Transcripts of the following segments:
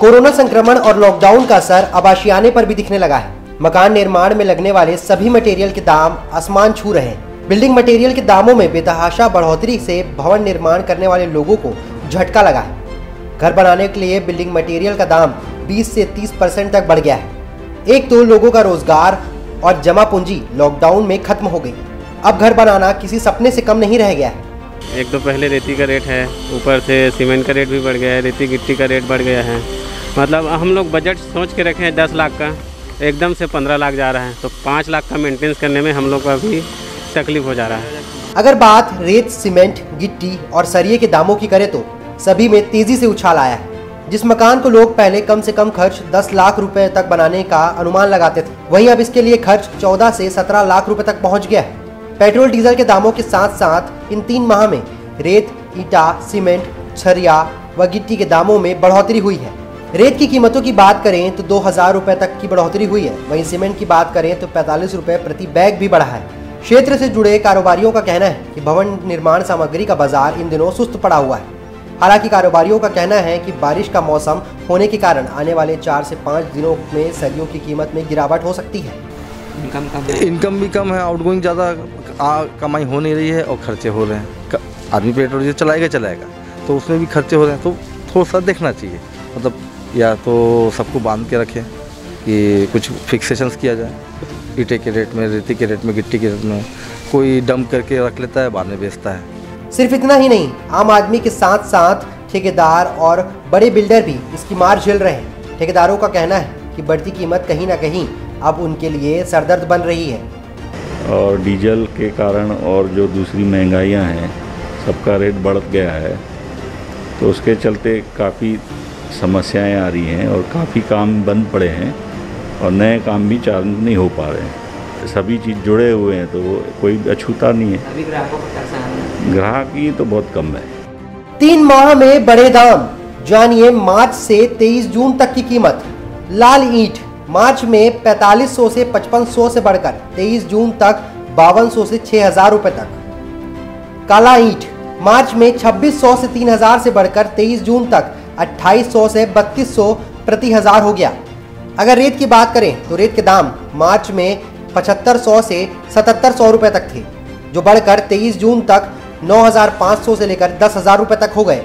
Corona संक्रमण और lockdown का असर अब आशियाने पर भी दिखने लगा है। मकान निर्माण में लगने वाले सभी मटेरियल के दाम आसमान छू रहे हैं। बिल्डिंग मटेरियल के दामों में बेतहाशा बढ़ोतरी से भवन निर्माण करने वाले लोगों को झटका लगा है। घर बनाने के लिए बिल्डिंग मटेरियल का दाम 20 से 30% तक बढ़ गया है। एक तो लोगों का रोजगार और जमा पूंजी लॉकडाउन में खत्म हो गई। अब घर बनाना किसी सपने से कम नहीं रह गया है। एक तो पहले रेती का रेट है, ऊपर से सीमेंट का रेट भी बढ़ गया है, रेती गिट्टी का रेट बढ़ गया है। मतलब हम लोग बजट सोच के रखे हैं 10 लाख का, एकदम से 15 लाख जा रहा है, तो 5 लाख का मेंटेनेंस करने में हम लोग का भी तकलीफ हो जा रहा है। अगर बात रेत, सीमेंट, गिट्टी और सरिये के दामों की करें तो सभी में तेजी से उछाल आया है। जिस मकान को लोग पहले कम से कम खर्च 10 लाख रुपए तक बनाने का अनुमान लगाते थे, वहीं अब इसके लिए खर्च 14 से 17 लाख रुपए तक पहुंच गया है। पेट्रोल डीजल के दामों के साथ साथ इन 3 माह में रेत, ईटा, सीमेंट, छरिया व गिट्टी के दामों में बढ़ोतरी हुई है। रेत की कीमतों की बात करें तो 2000 रुपए तक की बढ़ोतरी हुई है। वहीं सीमेंट की बात करें तो 45 रुपए प्रति बैग भी बढ़ा है। क्षेत्र से जुड़े कारोबारियों का कहना है कि भवन निर्माण सामग्री का बाजार इन दिनों सुस्त पड़ा हुआ है। हालांकि कारोबारियों का कहना है कि बारिश का मौसम होने के कारण आने वाले 4 से 5 दिनों में सरियों की कीमत में गिरावट हो सकती है। इनकम भी कम है, आउटगोइंग ज़्यादा कमाई हो नहीं रही है और खर्चे हो रहे हैं। आदमी पेट्रोल डीजल चलाएगा तो उसमें भी खर्चे हो रहे हैं, तो थोड़ा सा देखना चाहिए। मतलब या तो सबको बांध के रखें कि कुछ फिक्सेशंस किया जाए, ईटे के रेट में, रेती के रेट में, गिट्टी के रेट में। कोई डंप करके रख लेता है, बाद में बेचता है। सिर्फ इतना ही नहीं, आम आदमी के साथ साथ ठेकेदार और बड़े बिल्डर भी इसकी मार झेल रहे हैं। ठेकेदारों का कहना है कि बढ़ती कीमत कहीं ना कहीं अब उनके लिए सरदर्द बन रही है। और डीजल के कारण और जो दूसरी महंगाइयाँ हैं, सबका रेट बढ़ गया है, तो उसके चलते काफ़ी समस्याएं आ रही हैं और काफ़ी काम बंद पड़े हैं और नए काम भी चालू नहीं हो पा रहे हैं। सभी चीज़ जुड़े हुए हैं तो वो कोई अछूता नहीं है। अभी ग्राहकों का कैसा है? ग्राहक की तो बहुत कम है। 3 माह में बड़े दाम, जानिए मार्च से 23 जून तक की कीमत। लाल ईंट मार्च में 4500 से 5500 से बढ़कर 23 जून तक 5200 से 6000 रुपए तक। काला ईंट मार्च में 2600 से 3000 से बढ़कर 23 जून तक 2800 से 3200 प्रति हजार हो गया। अगर रेत की बात करें तो रेत के दाम मार्च में 7500 से 7700 रुपए तक थे, जो बढ़कर 23 जून तक 9500 से लेकर 10000 रुपए तक हो गए।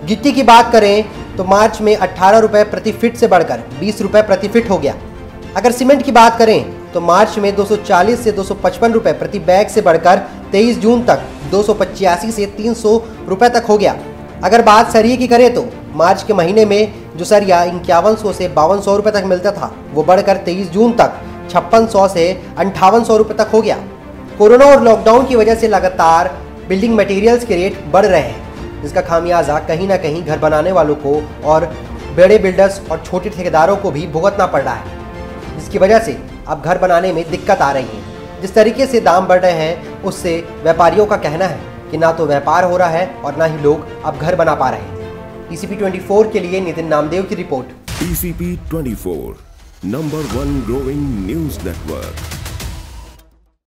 गिट्टी की बात करें तो मार्च में 18 रुपए प्रति फीट से बढ़कर 20 रुपए प्रति फीट हो गया। अगर सीमेंट की बात करें तो मार्च में 240 से 255 रुपए प्रति बैग से बढ़कर 23 जून तक 285 से 300 रुपए तक हो गया। अगर बात सरिये की करें तो मार्च के महीने में जो सरिया 5100 से 5200 रुपए तक मिलता था, वो बढ़कर 23 जून तक 5600 से 5800 रुपए तक हो गया। कोरोना और लॉकडाउन की वजह से लगातार बिल्डिंग मटेरियल्स के रेट बढ़ रहे हैं, जिसका खामियाजा कहीं ना कहीं घर बनाने वालों को और बड़े बिल्डर्स और छोटे ठेकेदारों को भी भुगतना पड़ रहा है, जिसकी वजह से अब घर बनाने में दिक्कत आ रही है। जिस तरीके से दाम बढ़ रहे हैं, उससे व्यापारियों का कहना है कि ना तो व्यापार हो रहा है और ना ही लोग अब घर बना पा रहे हैं। TCP 24 के लिए नितिन नामदेव की report. TCP 24 number 1 growing news network.